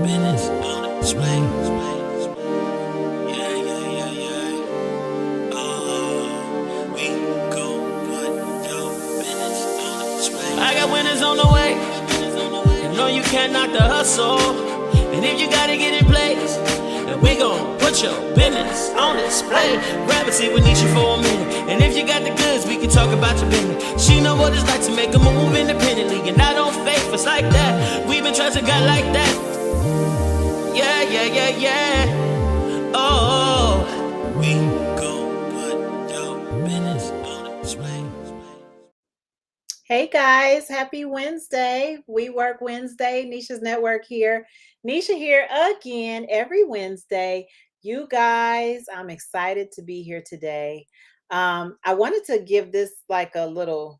business on display. Yeah, yeah, yeah, yeah. Oh, we gon' put your business on display. I got winners on the way. And no, you can't knock the hustle. And if you gotta get in place, then we gon' put your business on display. Grab a seat with Neesha for a minute. And if you got the goods, we can talk about your business. She know what it's like to make a move independently. And I don't fake us like that. We been trusting God like that. Yeah, yeah, yeah, yeah. Oh, we gon' put your business on display. Hey guys, happy Wednesday. We Work Wednesday, Neesha's Network here. Neesha here again every Wednesday. You guys, I'm excited to be here today. I wanted to give this like a little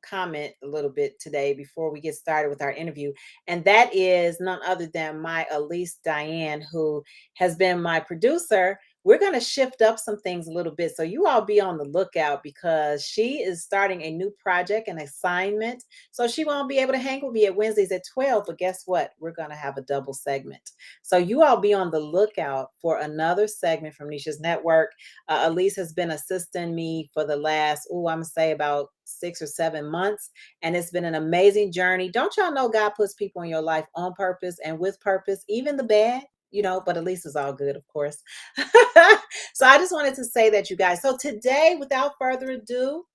comment a little bit today before we get started with our interview. And that is none other than my Elise Diane, who has been my producer. We're going to shift up some things a little bit. So you all be on the lookout because she is starting a new project, an assignment. So she won't be able to hang with me at Wednesdays at 12. But guess what? We're going to have a double segment. So you all be on the lookout for another segment from Neesha's Network. Elise has been assisting me for the last, I'm going to say about 6 or 7 months. And it's been an amazing journey. Don't y'all know God puts people in your life on purpose and with purpose, even the bad? But at least it's all good, of course. So I just wanted to say that, you guys. So today, without further ado,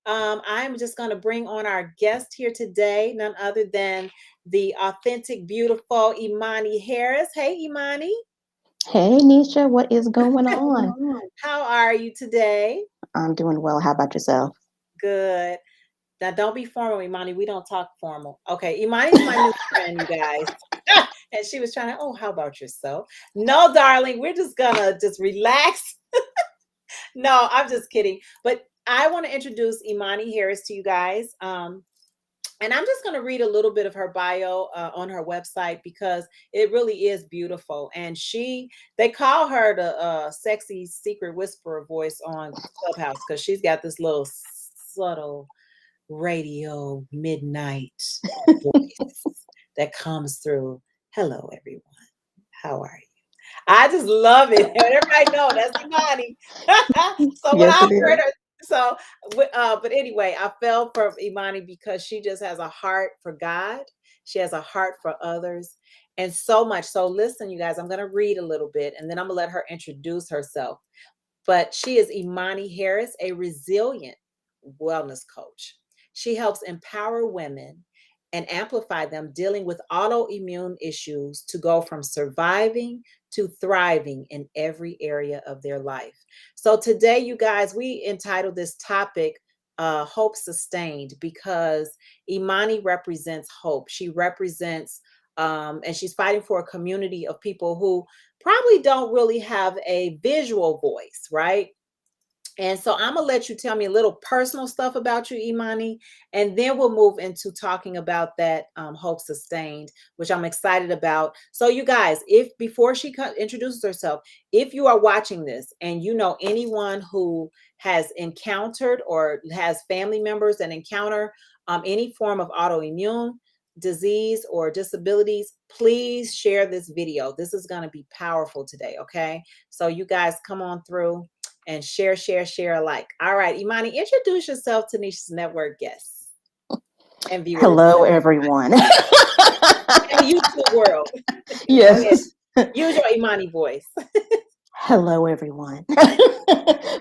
I'm just going to bring on our guest here today, none other than the authentic, beautiful Imani Harris. Hey, Imani. Hey, Neesha, what is going on? How are you today? I'm doing well. How about yourself? Good. Now, don't be formal, Imani. We don't talk formal. Okay, Imani's my new friend, you guys. And she was trying to, how about yourself? No, darling, we're just gonna just relax. No, I'm just kidding. But I want to introduce Imani Harris to you guys. And I'm just going to read a little bit of her bio on her website because it really is beautiful. And they call her the sexy secret whisperer voice on Clubhouse because she's got this little subtle radio midnight voice that comes through. Hello, everyone. How are you? I just love it. Everybody know that's Imani. So when I heard her, but anyway, I fell for Imani because she just has a heart for God. She has a heart for others and so much. So listen, you guys, I'm going to read a little bit and then I'm going to let her introduce herself. But she is Imani Harris, a resilient wellness coach. She helps empower women and amplify them dealing with autoimmune issues to go from surviving to thriving in every area of their life. So today, you guys, we entitled this topic, Hope Sustained, because Imani represents hope. She represents, and she's fighting for a community of people who probably don't really have a visual voice, right? And so I'm going to let you tell me a little personal stuff about you, Imani, and then we'll move into talking about that Hope Sustained, which I'm excited about. So you guys, before she introduces herself, if you are watching this and you know anyone who has encountered or has family members that encounter any form of autoimmune disease or disabilities, please share this video. This is going to be powerful today, okay? So you guys come on through and share alike. All right, Imani, introduce yourself to Neesha's Network guests and viewers. Hello, everyone. And the YouTube world. Yes. Use your Imani voice. Hello, everyone.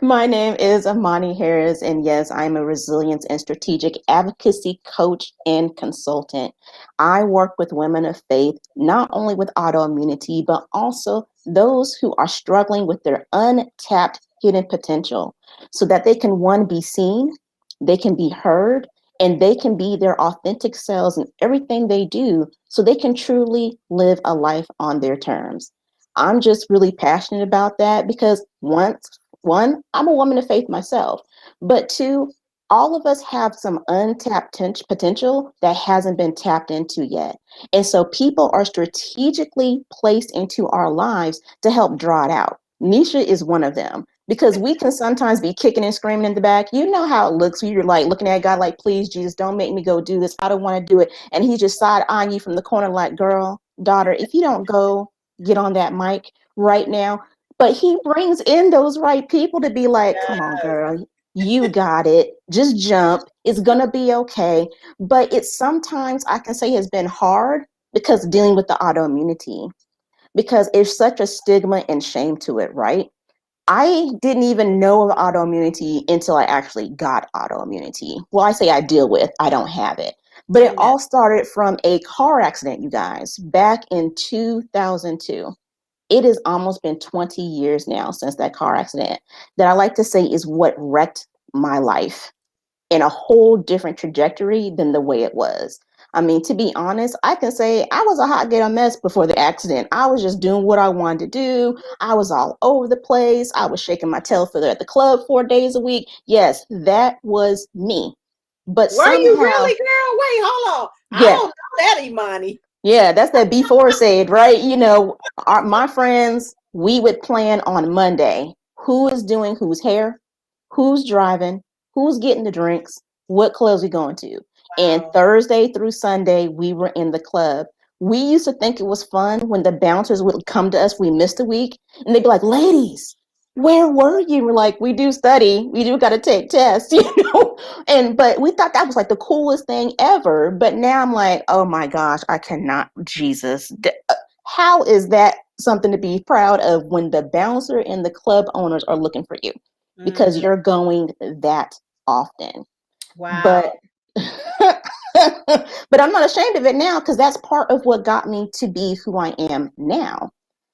My name is Imani Harris, and yes, I'm a resilience and strategic advocacy coach and consultant. I work with women of faith, not only with autoimmunity, but also those who are struggling with their untapped hidden potential so that they can, one, be seen, they can be heard, and they can be their authentic selves in everything they do so they can truly live a life on their terms. I'm just really passionate about that because one, I'm a woman of faith myself, but two, all of us have some untapped potential that hasn't been tapped into yet. And so people are strategically placed into our lives to help draw it out. Neesha is one of them. Because we can sometimes be kicking and screaming in the back. You know how it looks when you're like looking at God like, please, Jesus, don't make me go do this. I don't want to do it. And he just side eyeing you from the corner like, girl, daughter, if you don't go get on that mic right now. But he brings in those right people to be like, come on, girl, you got it. Just jump. It's going to be okay. But it sometimes I can say has been hard because dealing with the autoimmunity, because there's such a stigma and shame to it, right? I didn't even know of autoimmunity until I actually got autoimmunity. Well, I say I deal with, I don't have it. But it all started from a car accident, you guys, back in 2002. It has almost been 20 years now since that car accident that I like to say is what wrecked my life in a whole different trajectory than the way it was. I mean, to be honest, I can say I was a hot ghetto mess before the accident. I was just doing what I wanted to do. I was all over the place. I was shaking my tail feather at the club 4 days a week. Yes, that was me. But Were somehow, you really, girl? Wait, hold on. I yeah, don't know that, Imani. yeah, that's that before said, right? You know, my friends, we would plan on Monday who is doing whose hair, who's driving, who's getting the drinks, what clubs we going to. And Wow. Thursday through Sunday, we were in the club. We used to think it was fun when the bouncers would come to us, we missed a week, and they'd be like, ladies, where were you? We're like, we do study, we do got to take tests, you know? But we thought that was like the coolest thing ever. But now I'm like, oh my gosh, I cannot, Jesus. How is that something to be proud of when the bouncer and the club owners are looking for you because you're going that often? Wow. But but I'm not ashamed of it now because that's part of what got me to be who I am now,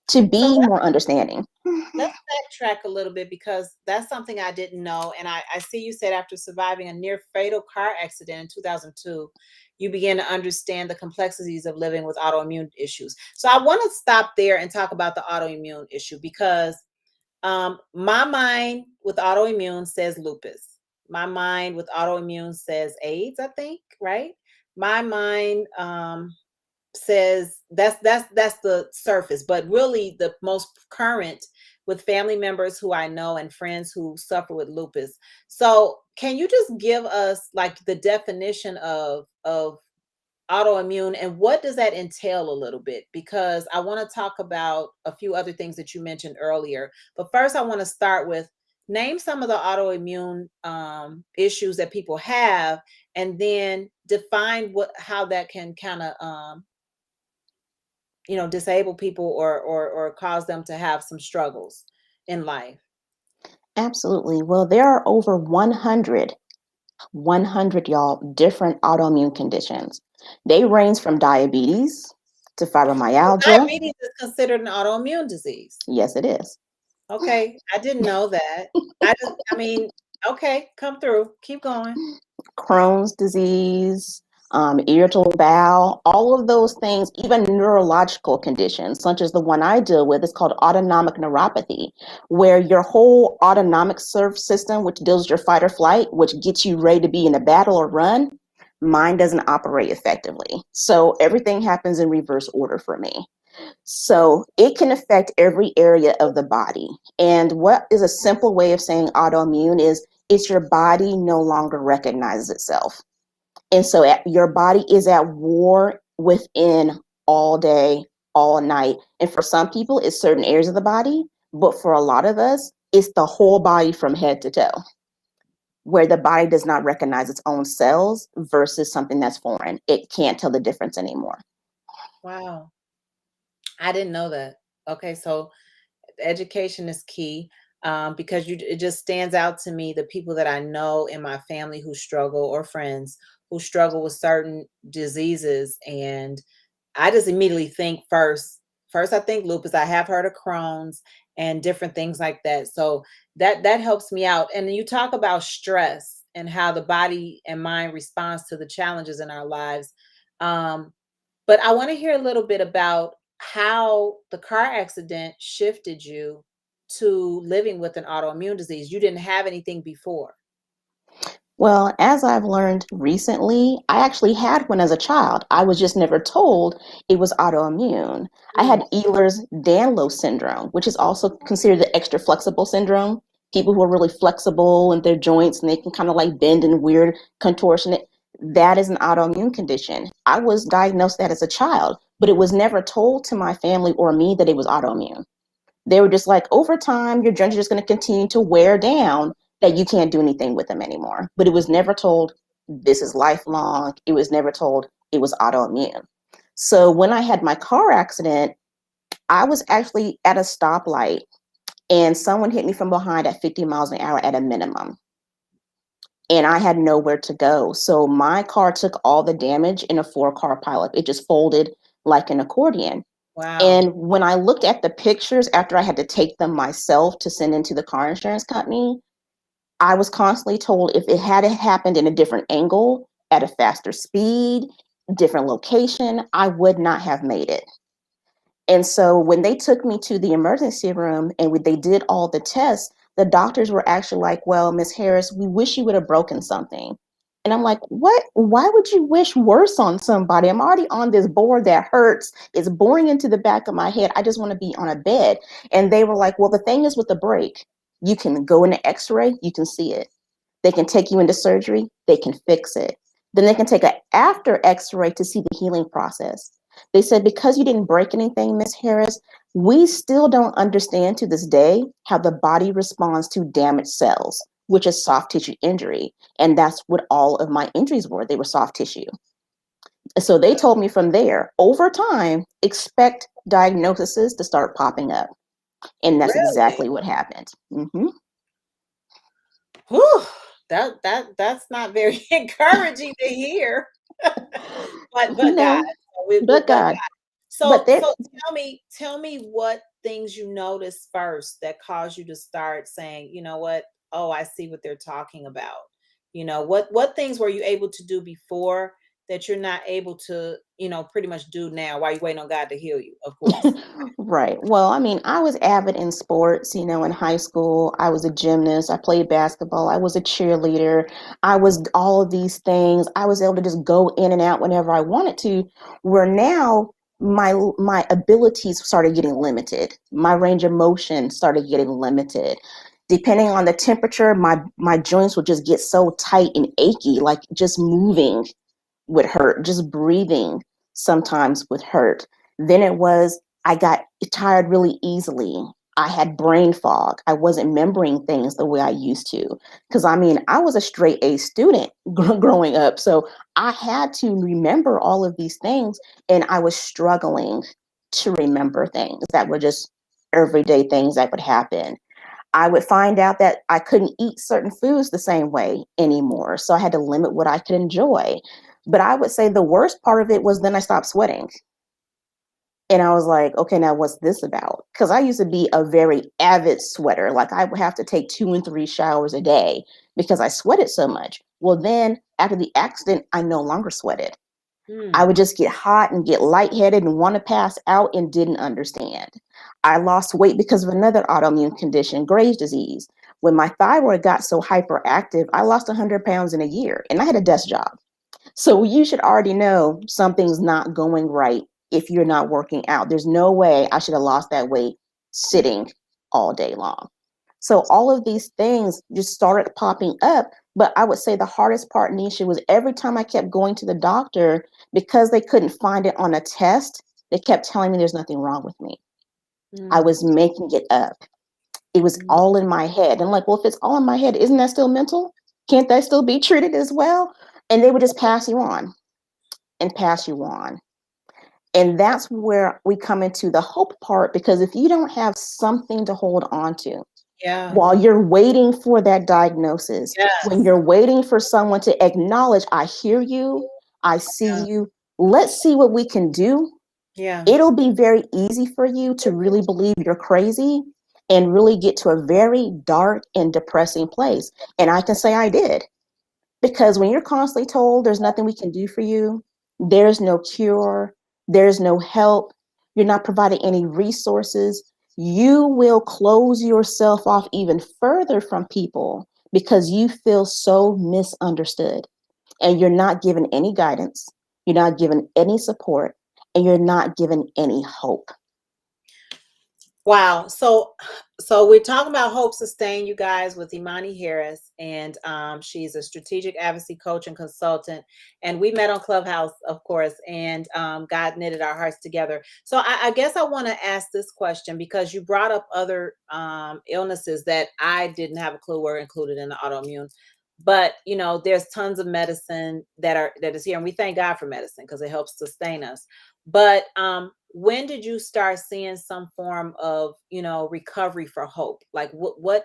to So be more understanding. let's backtrack a little bit because that's something I didn't know. And I see you said after surviving a near fatal car accident in 2002, you began to understand the complexities of living with autoimmune issues. So I want to stop there and talk about the autoimmune issue because my mind with autoimmune says lupus. My mind with autoimmune says AIDS, I think, right? My mind says that's the surface, but really the most current with family members who I know and friends who suffer with lupus. So can you just give us like the definition of autoimmune and what does that entail a little bit? Because I want to talk about a few other things that you mentioned earlier. But first I want to start with name some of the autoimmune issues that people have and then define how that can kind of disable people or cause them to have some struggles in life. Absolutely. Well, there are over 100 y'all, different autoimmune conditions. They range from diabetes to fibromyalgia. Diabetes is considered an autoimmune disease. Yes, it is. Okay, I didn't know that. I mean, okay, come through. Keep going. Crohn's disease, irritable bowel, all of those things, even neurological conditions, such as the one I deal with, is called autonomic neuropathy, where your whole autonomic system, which deals with your fight or flight, which gets you ready to be in a battle or run, mine doesn't operate effectively. So everything happens in reverse order for me. So it can affect every area of the body. And what is a simple way of saying autoimmune is it's your body no longer recognizes itself. And so your body is at war within all day, all night. And for some people, it's certain areas of the body. But for a lot of us, it's the whole body from head to toe, where the body does not recognize its own cells versus something that's foreign. It can't tell the difference anymore. Wow. I didn't know that. Okay, so education is key because it just stands out to me the people that I know in my family who struggle or friends who struggle with certain diseases. And I just immediately think first I think lupus. I have heard of Crohn's and different things like that. So that helps me out. And you talk about stress and how the body and mind responds to the challenges in our lives. But I want to hear a little bit about how the car accident shifted you to living with an autoimmune disease. You didn't have anything before. Well, as I've learned recently, I actually had one as a child. I was just never told it was autoimmune. I had Ehlers-Danlos syndrome, which is also considered the extra flexible syndrome. people who are really flexible in their joints and they can kind of like bend in weird contortion. That is an autoimmune condition. I was diagnosed that as a child, but it was never told to my family or me that it was autoimmune. They were just like, over time, your joints are just going to continue to wear down, that you can't do anything with them anymore. But it was never told this is lifelong. It was never told it was autoimmune. So when I had my car accident, I was actually at a stoplight and someone hit me from behind at 50 miles an hour at a minimum. And I had nowhere to go. So my car took all the damage in a 4-car pileup. It just folded like an accordion. Wow. And when I looked at the pictures after I had to take them myself to send into the car insurance company, I was constantly told if it had happened in a different angle, at a faster speed, different location, I would not have made it. And so when they took me to the emergency room and they did all the tests, the doctors were actually like, well, Miss Harris, we wish you would have broken something. And I'm like, what? Why would you wish worse on somebody? I'm already on this board that hurts. It's boring into the back of my head. I just want to be on a bed. And they were like, well, the thing is with the break, you can go into x-ray, you can see it. They can take you into surgery, they can fix it. Then they can take an after x-ray to see the healing process. They said, because you didn't break anything, Miss Harris, we still don't understand to this day how the body responds to damaged cells, which is soft tissue injury. And that's what all of my injuries were. They were soft tissue. So they told me from there, over time, expect diagnoses to start popping up. And that's Really? exactly what happened. Mm-hmm. Whew, that's not very encouraging to hear. but No, God, but God. So But tell me what things you noticed first that caused you to start saying, you know what? Oh, I see what they're talking about. You know, what things were you able to do before that you're not able to, you know, pretty much do now while you're waiting on God to heal you, of course. right. Well, I mean, I was avid in sports, in high school. I was a gymnast. I played basketball. I was a cheerleader. I was all of these things. I was able to just go in and out whenever I wanted to, where now my abilities started getting limited. My range of motion started getting limited. Depending on the temperature, my joints would just get so tight and achy, like just moving would hurt, just breathing sometimes would hurt. Then it was, I got tired really easily. I had brain fog. I wasn't remembering things the way I used to. Because I was a straight A student growing up. So I had to remember all of these things. And I was struggling to remember things that were just everyday things that would happen. I would find out that I couldn't eat certain foods the same way anymore. So I had to limit what I could enjoy. But I would say the worst part of it was then I stopped sweating. And I was like, okay, now what's this about? Because I used to be a very avid sweater. Like I would have to take 2 and 3 showers a day because I sweated so much. Well, then after the accident, I no longer sweated. I would just get hot and get lightheaded and want to pass out and didn't understand. I lost weight because of another autoimmune condition, Graves' disease. When my thyroid got so hyperactive, I lost 100 pounds in a year and I had a desk job. So you should already know something's not going right if you're not working out. There's no way I should have lost that weight sitting all day long. So all of these things just started popping up. But I would say the hardest part, Neesha, was every time I kept going to the doctor, because they couldn't find it on a test, they kept telling me there's nothing wrong with me. I was making it up. It was all in my head. And like, well, if it's all in my head, isn't that still mental? Can't that still be treated as well? And they would just pass you on and pass you on. And that's where we come into the hope part, because if you don't have something to hold on to, while you're waiting for that diagnosis, when you're waiting for someone to acknowledge, I hear you, I see you, let's see what we can do. It'll be very easy for you to really believe you're crazy and really get to a very dark and depressing place. And I can say I did. Because when you're constantly told there's nothing we can do for you, there's no cure, there's no help, you're not providing any resources, you will close yourself off even further from people because you feel so misunderstood. And you're not given any guidance, you're not given any support, and you're not given any hope. Wow. So we're talking about Hope Sustain, you guys, with Imani Harris, and she's a strategic advocacy coach and consultant. And we met on Clubhouse, of course, and God knitted our hearts together. So I guess I want to ask this question because you brought up other illnesses that I didn't have a clue were included in the autoimmune. But there's tons of medicine that is here, and we thank God for medicine because it helps sustain us. But when did you start seeing some form of recovery for hope? Like what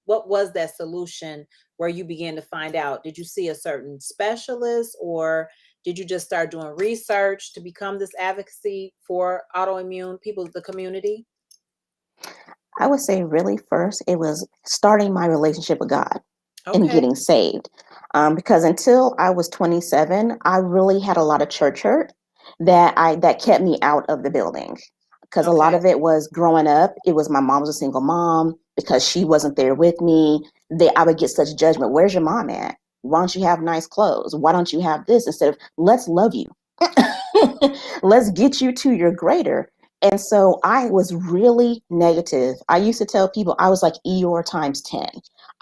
was that solution where you began to find out? Did you see a certain specialist, or did you just start doing research to become this advocacy for autoimmune people, the community? I would say really first, it was starting my relationship with God and Okay. getting saved. Because until I was 27, I really had a lot of church hurt that kept me out of the building. Because a lot Okay. of it was growing up, it was my mom was a single mom because she wasn't there with me. I would get such judgment. Where's your mom at? Why don't you have nice clothes? Why don't you have this? Instead of let's love you. Let's get you to your greater. And so I was really negative. I used to tell people I was like Eeyore times 10.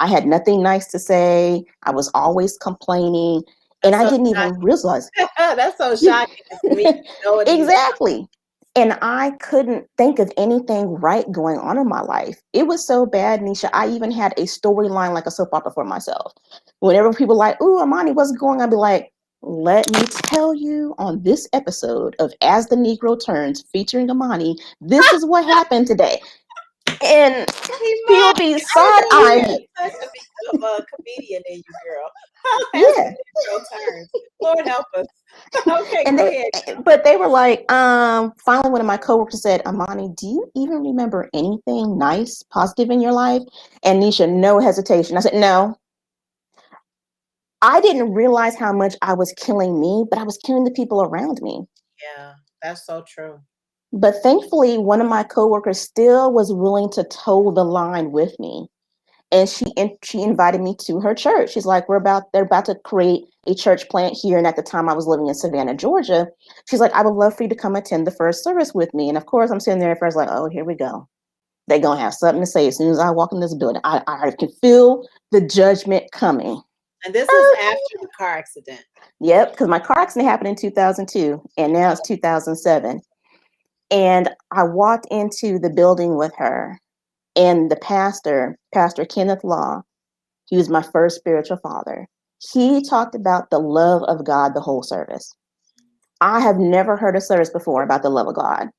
I had nothing nice to say. I was always complaining. And That's I so didn't even shocking. realize. That's so shocking to me. Knowing you. Exactly. And I couldn't think of anything right going on in my life. It was so bad, Neesha. I even had a storyline like a soap opera for myself. Whenever people like, "Ooh, Imani, what's going on?" I'd be like, "Let me tell you on this episode of As the Negro Turns featuring Imani, this is what happened today." And Imani, people be I side know you eyeing me. have such a comedian in you, girl. As the Yeah. Negro turns. Lord help us. Okay, And go ahead. but they were like, finally one of my coworkers said, "Imani, do you even remember anything nice, positive in your life?" And Neesha, no hesitation. I said, "No." I didn't realize how much I was killing me, but I was killing the people around me. Yeah, that's so true. But thankfully, one of my coworkers still was willing to toe the line with me. And she invited me to her church. She's like, they're about to create a church plant here. And at the time I was living in Savannah, Georgia. She's like, "I would love for you to come attend the first service with me." And of course I'm sitting there at first like, oh, here we go. They're gonna have something to say as soon as I walk in this building. I can feel the judgment coming. And this is after the car accident. Yep, because my car accident happened in 2002 and now it's 2007. And I walked into the building with her, and the Pastor Kenneth Law, he was my first spiritual father. He talked about the love of God the whole service. I have never heard a service before about the love of God.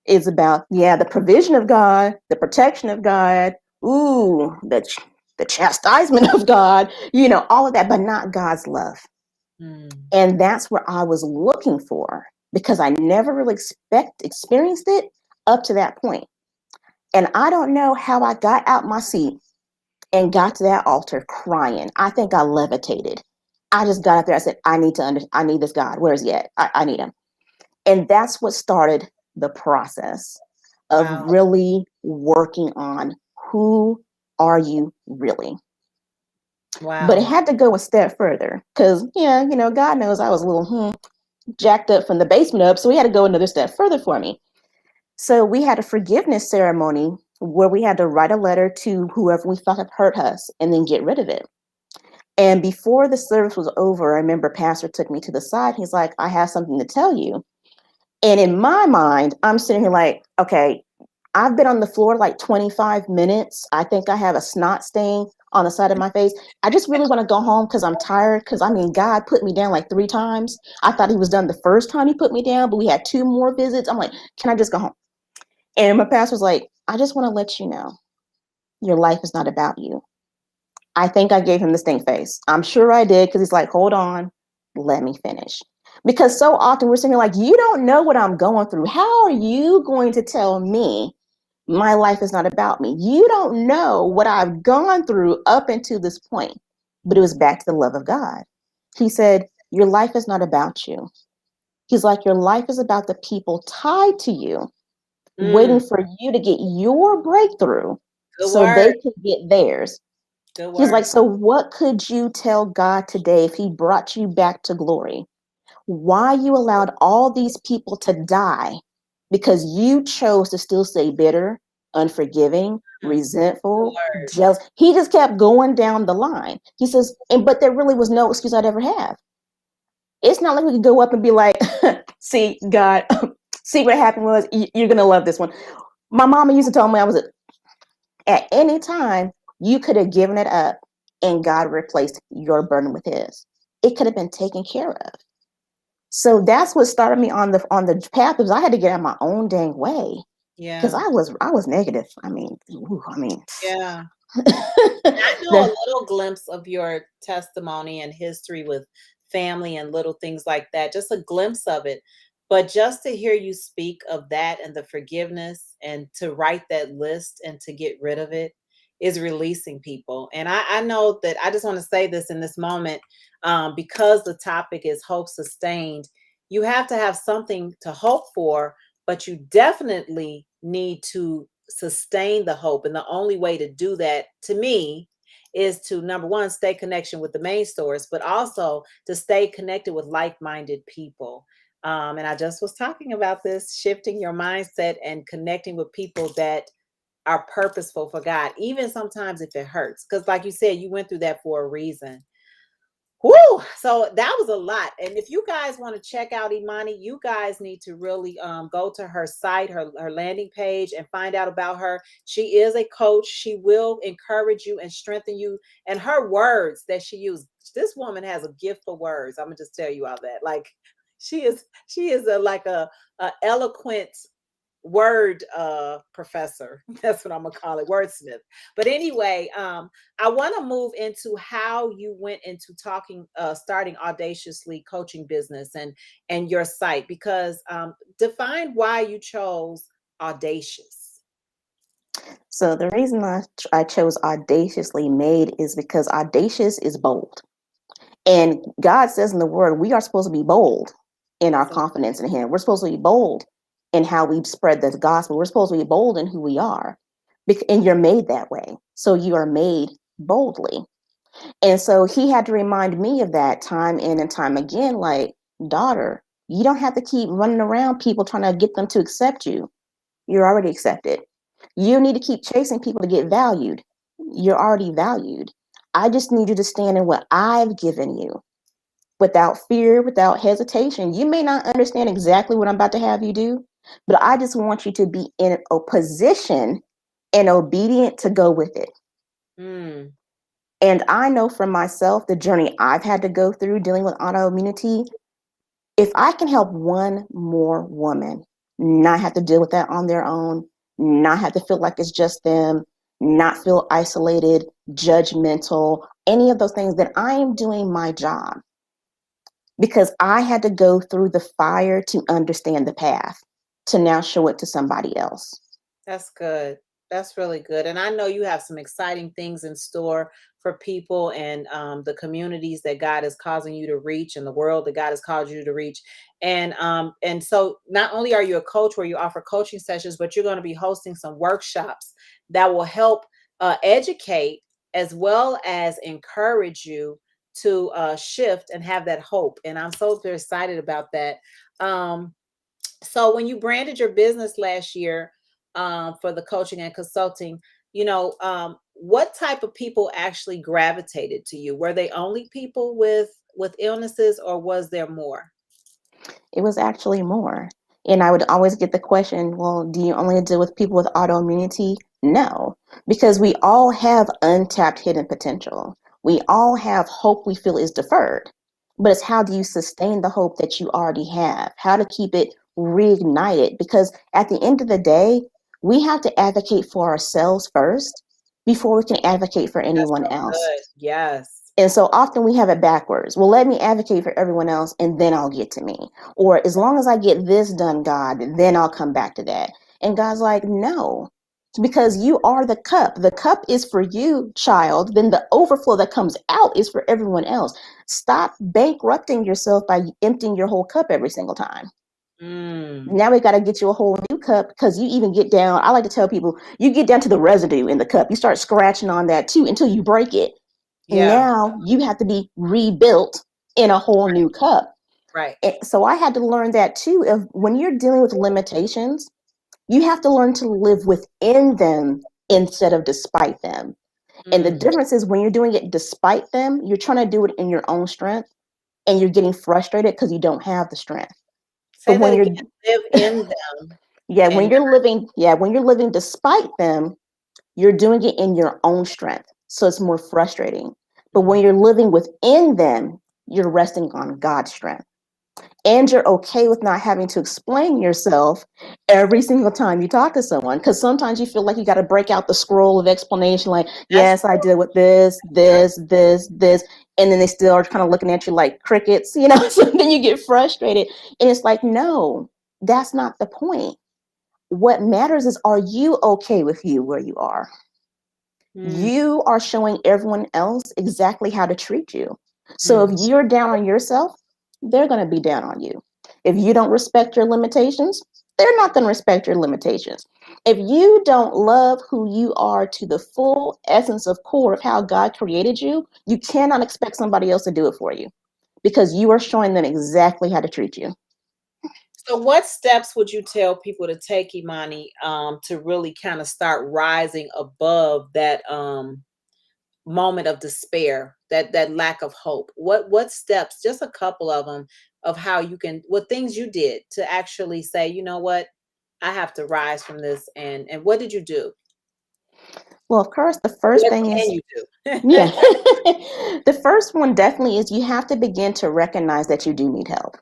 It's about, yeah, the provision of God, the protection of God, ooh, the chastisement of God, all of that, but not God's love. Mm. And that's where I was looking for because I never really experienced it up to that point. And I don't know how I got out my seat and got to that altar crying. I think I levitated. I just got up there. I said, I need this God. Where's he at? I need him. And that's what started the process of Wow. really working on who are you really? But it Wow. had to go a step further because, yeah, God knows I was a little jacked up from the basement up. So we had to go another step further for me. So we had a forgiveness ceremony where we had to write a letter to whoever we thought had hurt us and then get rid of it. And before the service was over, I remember Pastor took me to the side. He's like, "I have something to tell you." And in my mind, I'm sitting here like, okay, I've been on the floor like 25 minutes. I think I have a snot stain on the side of my face. I just really want to go home because I'm tired. Because God put me down like 3 times. I thought he was done the first time he put me down, but we had 2 more visits. I'm like, can I just go home? And my pastor was like, "I just want to let you know your life is not about you." I think I gave him the stink face. I'm sure I did because he's like, "Hold on, let me finish." Because so often we're sitting here like, you don't know what I'm going through. How are you going to tell me my life is not about me? You don't know what I've gone through up until this point. But it was back to the love of God. He said, your life is not about you. He's like, your life is about the people tied to you, waiting Mm. for you to get your breakthrough Good so word. they could get theirs. Good He's like, word. so what could you tell God today if he brought you back to glory? Why you allowed all these people to die because you chose to still stay bitter, unforgiving, resentful, Lord. jealous. He just kept going down the line. He says, but there really was no excuse I'd ever have. It's not like we could go up and be like, see, God, see what happened was you're going to love this one. My mama used to tell me at any time you could have given it up and God replaced your burden with his. It could have been taken care of. So that's what started me on the path, because I had to get out of my own dang way. Yeah. Because I was negative. Yeah. I know a little glimpse of your testimony and history with family and little things like that, just a glimpse of it. But just to hear you speak of that and the forgiveness and to write that list and to get rid of it is releasing people. And I know that I just want to say this in this moment, because the topic is hope sustained. You have to have something to hope for, but you definitely need to sustain the hope. And the only way to do that, to me, is to, number one, stay connection with the main source, but also to stay connected with like-minded people. And I just was talking about this, shifting your mindset and connecting with people that are purposeful for God, even sometimes if it hurts. Because like you said, you went through that for a reason. Woo! So that was a lot. And if you guys want to check out Imani, you guys need to really go to her site, her landing page, and find out about her. She is a coach. She will encourage you and strengthen you. And her words that she used, this woman has a gift for words. I'm gonna just tell you all that. Like she is a eloquent word professor. That's what I'm gonna call it, wordsmith. But anyway, I want to move into how you went into starting Audaciously Coaching Business and your site, because define why you chose audacious. So the reason I chose Audaciously Made is because audacious is bold. And God says in the word, we are supposed to be bold in our confidence in him. We're supposed to be bold in how we spread the gospel. We're supposed to be bold in who we are. And you're made that way. So you are made boldly. And so he had to remind me of that time in and time again, like, daughter, you don't have to keep running around people trying to get them to accept you. You're already accepted. You need to keep chasing people to get valued. You're already valued. I just need you to stand in what I've given you without fear, without hesitation. You may not understand exactly what I'm about to have you do, but I just want you to be in a position and obedient to go with it. Mm. And I know for myself, the journey I've had to go through dealing with autoimmunity, if I can help one more woman not have to deal with that on their own, not have to feel like it's just them, not feel isolated, judgmental, any of those things, then I am doing my job. Because I had to go through the fire to understand the path, to now show it to somebody else. That's good. That's really good. And I know you have some exciting things in store for people and the communities that God is causing you to reach, and the world that God has called you to reach. And so not only are you a coach where you offer coaching sessions, but you're going to be hosting some workshops that will help educate as well as encourage you to shift and have that hope. And I'm so very excited about that. So when you branded your business last year for the coaching and consulting, what type of people actually gravitated to you? Were they only people with illnesses, or was there more? It was actually more. And I would always get the question, well, do you only deal with people with autoimmunity? No, because we all have untapped hidden potential. We all have hope we feel is deferred, but it's how do you sustain the hope that you already have? How to keep it reignited? Because at the end of the day, we have to advocate for ourselves first before we can advocate for anyone else. Good. Yes. And so often we have it backwards. Well, let me advocate for everyone else and then I'll get to me. Or as long as I get this done, God, then I'll come back to that. And God's like, no, because you are the cup. The cup is for you, child. Then the overflow that comes out is for everyone else. Stop bankrupting yourself by emptying your whole cup every single time. Now we got to get you a whole new cup, because you even get down. I like to tell people, you get down to the residue in the cup. You start scratching on that too until you break it. Yeah. Now you have to be rebuilt in a whole new cup. Right. And so I had to learn that too. When you're dealing with limitations, You have to learn to live within them instead of despite them. And the difference is when you're doing it despite them, you're trying to do it in your own strength and you're getting frustrated because you don't have the strength. Say But that when you're again. Live in them. when you're living despite them, you're doing it in your own strength. So it's more frustrating. But when you're living within them, you're resting on God's strength. And you're okay with not having to explain yourself every single time you talk to someone. Because sometimes you feel like you got to break out the scroll of explanation, like, yes, I did with this. And then they still are kind of looking at you like crickets, so then you get frustrated. And it's like, no, that's not the point. What matters is, are you okay with you where you are? You are showing everyone else exactly how to treat you. So if you're down on yourself, they're going to be down on you. If you don't respect your limitations, they're not going to respect your limitations. If you don't love who you are to the full essence of core of how God created you, you cannot expect somebody else to do it for you because you are showing them exactly how to treat you. So what steps would you tell people to take, Imani, to really kind of start rising above that moment of despair, that lack of hope? What steps, just a couple of them, of how you can, what things you did to actually say, you know what, I have to rise from this, and what did you do? Well, of course, the first What thing can is, you do? yeah, the first one definitely is you have to begin to recognize that you do need help.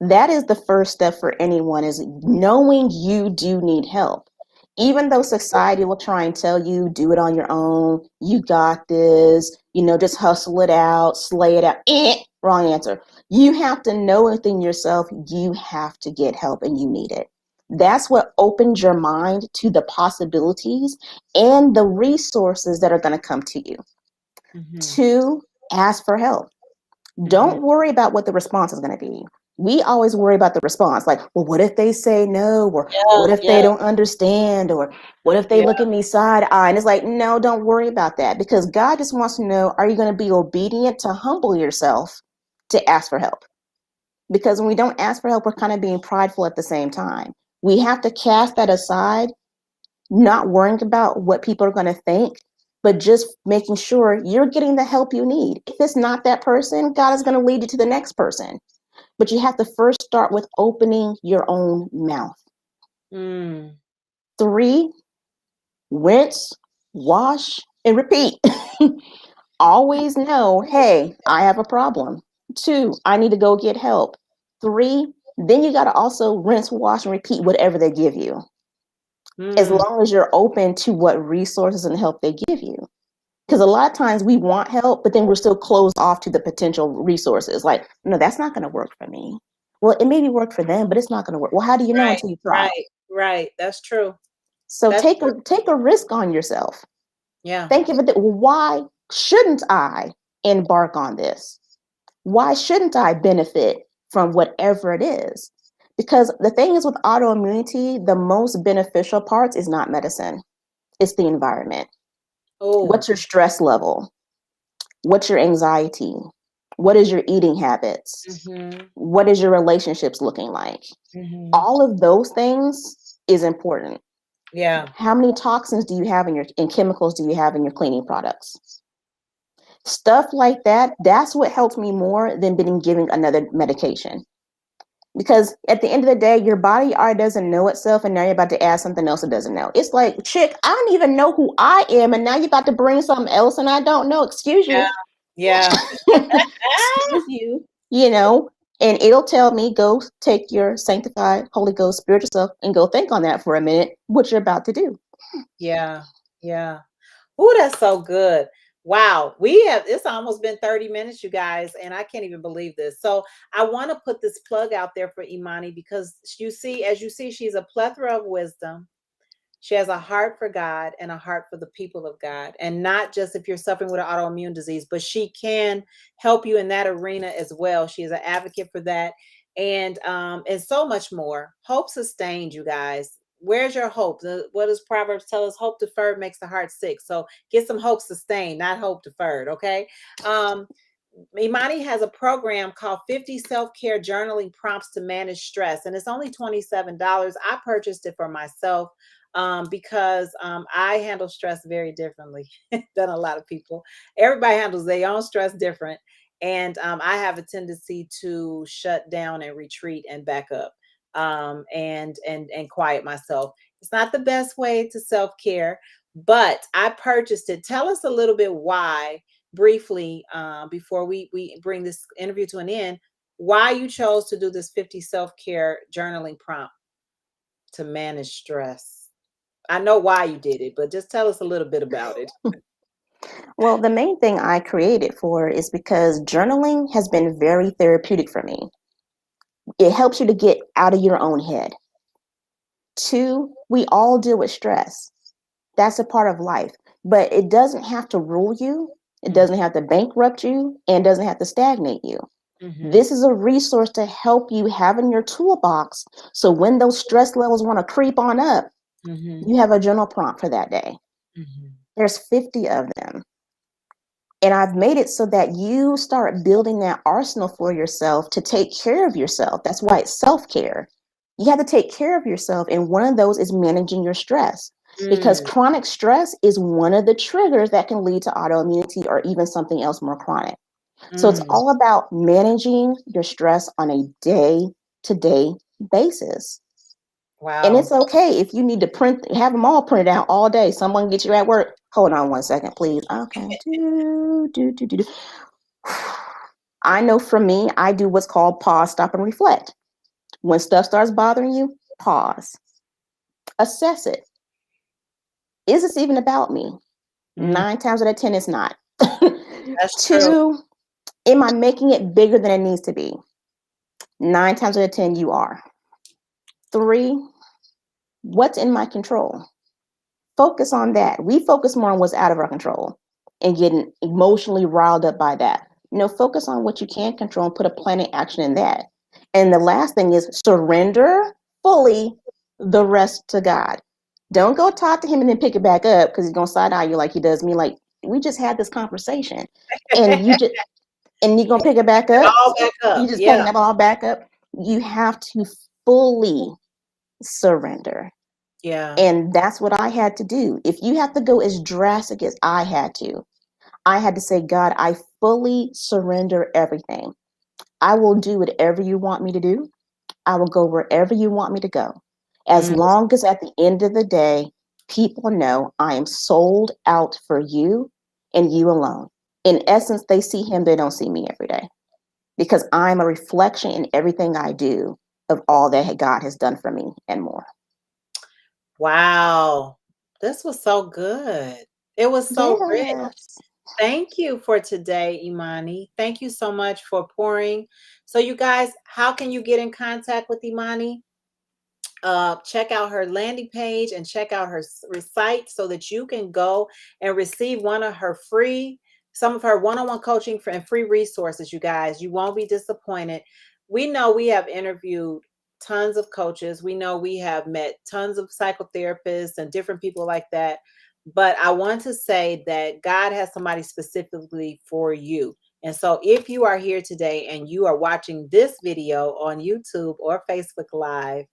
That is the first step for anyone, is knowing you do need help. Even though society will try and tell you, do it on your own, you got this, just hustle it out, slay it out. Wrong answer. You have to know within yourself, you have to get help and you need it. That's what opens your mind to the possibilities and the resources that are going to come to you. To ask for help. Don't worry about what the response is going to be. We always worry about the response, like, well, what if they say no? Or what if they don't understand? Or what if they look at me side eye? And it's like, no, don't worry about that, because God just wants to know, are you going to be obedient to humble yourself to ask for help? Because when we don't ask for help, we're kind of being prideful at the same time. We have to cast that aside, not worrying about what people are going to think, but just making sure you're getting the help you need. If it's not that person, God is going to lead you to the next person. But you have to first start with opening your own mouth. 3, rinse, wash, and repeat. Always know, hey, I have a problem. 2, I need to go get help. 3, then you got to also rinse, wash, and repeat whatever they give you. As long as you're open to what resources and help they give you. Because a lot of times we want help, but then we're still closed off to the potential resources. Like, no, that's not going to work for me. Well, it maybe work for them, but it's not going to work. Well, how do you know until you try? Right. That's true. So take a risk on yourself. Yeah. Think of it. Why shouldn't I embark on this? Why shouldn't I benefit from whatever it is? Because the thing is, with autoimmunity, the most beneficial parts is not medicine. It's the environment. What's your stress level? What's your anxiety? What is your eating habits? What is your relationships looking like? All of those things is important. Yeah. How many toxins do you have in chemicals do you have in your cleaning products? Stuff like that, that's what helps me more than being given another medication. Because at the end of the day, your body already doesn't know itself, and now you're about to add something else it doesn't know. It's like, chick, I don't even know who I am, and now you're about to bring something else, and I don't know. Excuse you. Yeah. Excuse you. And it'll tell me, go take your sanctified Holy Ghost spiritual self and go think on that for a minute, what you're about to do. Yeah. Oh, that's so good. Wow. It's almost been 30 minutes, you guys, and I can't even believe this. So I want to put this plug out there for Imani, because as you see, she's a plethora of wisdom. She has a heart for God and a heart for the people of God. And not just if you're suffering with an autoimmune disease, but she can help you in that arena as well. She is an advocate for that. And so much more. Hope sustained, you guys. Where's your hope? What does Proverbs tell us? Hope deferred makes the heart sick. So get some hope sustained, not hope deferred. Okay. Imani has a program called 50 Self-Care Journaling Prompts to Manage Stress, and it's only $27. I purchased it for myself because I handle stress very differently than a lot of people. Everybody handles their own stress different, and I have a tendency to shut down and retreat and back up, and quiet myself. It's not the best way to self-care, but I purchased it. Tell us a little bit why, briefly, before we bring this interview to an end, why you chose to do this 50 self-care journaling prompt to manage stress. I know why you did it, but just tell us a little bit about it. Well, the main thing I created for is because journaling has been very therapeutic for me. It helps you to get out of your own head. Two, we all deal with stress. That's a part of life, but it doesn't have to rule you. It doesn't have to bankrupt you, and doesn't have to stagnate you. Mm-hmm. This is a resource to help you have in your toolbox. So when those stress levels want to creep on up, Mm-hmm. you have a journal prompt for that day. Mm-hmm. There's 50 of them. And I've made it so that you start building that arsenal for yourself to take care of yourself. That's why it's self-care. You have to take care of yourself. And one of those is managing your stress, because chronic stress is one of the triggers that can lead to autoimmunity or even something else more chronic. So it's all about managing your stress on a day-to-day basis. Wow. And it's okay if you need to have them all printed out all day. Someone get you at work. Hold on 1 second, please. Okay. I know for me, I do what's called pause, stop, and reflect. When stuff starts bothering you, pause. Assess it. Is this even about me? 9 times out of 10, it's not. That's true. 2, am I making it bigger than it needs to be? 9 times out of 10, you are. 3, what's in my control? Focus on that. We focus more on what's out of our control and getting emotionally riled up by that. Focus on what you can control and put a plan of action in that. And the last thing is surrender fully the rest to God. Don't go talk to him and then pick it back up, because he's going to side eye you like he does me. Like, we just had this conversation and you're going to pick it back up. All back up. You just Yeah. picking it all back up. You have to fully surrender. Yeah. And that's what I had to do. If you have to go as drastic as I had to say, God, I fully surrender everything. I will do whatever you want me to do. I will go wherever you want me to go. As long as at the end of the day, people know I am sold out for you and you alone. In essence, they see him, they don't see me every day, because I'm a reflection in everything I do of all that God has done for me and more. Wow. This was so good. It was so rich. Thank you for today, Imani. Thank you so much for pouring. So you guys, how can you get in contact with Imani? Check out her landing page and check out her site so that you can go and receive some of her one-on-one coaching and free resources, you guys. You won't be disappointed. We know we have interviewed tons of coaches. We know we have met tons of psychotherapists and different people like that. But I want to say that God has somebody specifically for you. And so if you are here today and you are watching this video on YouTube or Facebook Live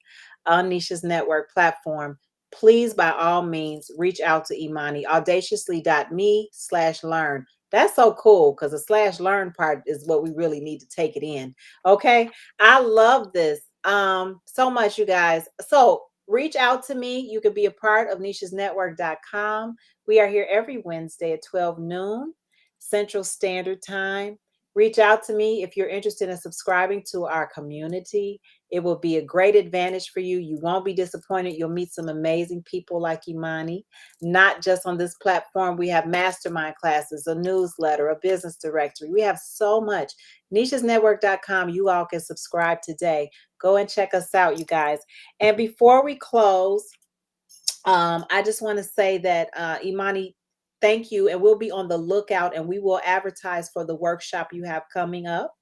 on Neesha's network platform, please, by all means, reach out to Imani, audaciously.me/learn. That's so cool, because the /learn part is what we really need to take it in. Okay. I love this so much, you guys. So reach out to me. You can be a part of Neesha'sNetwork.com. We are here every Wednesday at 12 noon Central Standard Time. Reach out to me if you're interested in subscribing to our community. It will be a great advantage for you. You won't be disappointed. You'll meet some amazing people like Imani, not just on this platform. We have mastermind classes, a newsletter, a business directory. We have so much. Neesha'sNetwork.com. You all can subscribe today. Go and check us out, you guys. And before we close, I just want to say that Imani, thank you. And we'll be on the lookout, and we will advertise for the workshop you have coming up.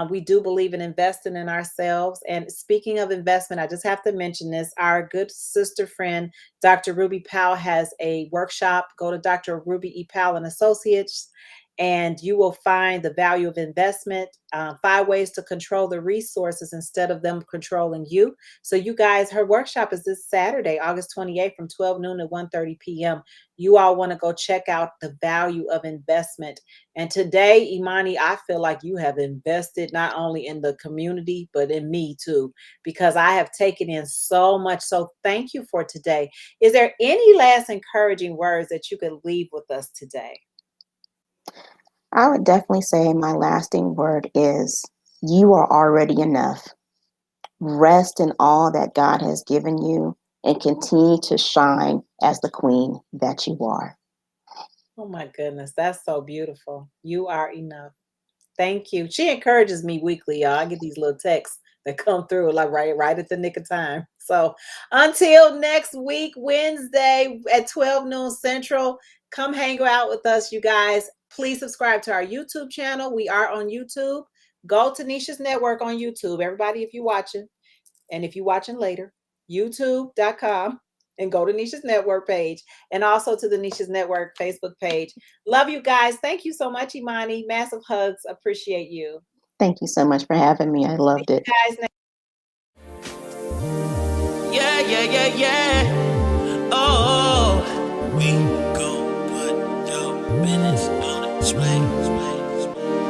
We do believe in investing in ourselves. And speaking of investment, I just have to mention this. Our good sister friend, Dr. Ruby Powell, has a workshop. Go to Dr. Ruby E. Powell and Associates and you will find the value of investment, 5 ways to control the resources instead of them controlling you. So you guys, her workshop is this Saturday, August 28th from 12 noon to 1:30 p.m. You all want to go check out the value of investment. And today, Imani, I feel like you have invested not only in the community, but in me too, because I have taken in so much. So thank you for today. Is there any last encouraging words that you could leave with us today? I would definitely say my lasting word is you are already enough. Rest in all that God has given you and continue to shine as the queen that you are. Oh my goodness, that's so beautiful. You are enough. Thank you. She encourages me weekly, y'all. I get these little texts that come through like right at the nick of time. So until next week, Wednesday at 12 noon Central, come hang out with us, you guys. Please subscribe to our YouTube channel. We are on YouTube. Go to Neesha's Network on YouTube. Everybody, if you're watching, and if you're watching later, youtube.com, and go to Neesha's Network page, and also to the Neesha's Network Facebook page. Love you guys. Thank you so much, Imani. Massive hugs. Appreciate you. Thank you so much for having me. I loved it. Guys, Yeah. Oh, we gon' put your business on display.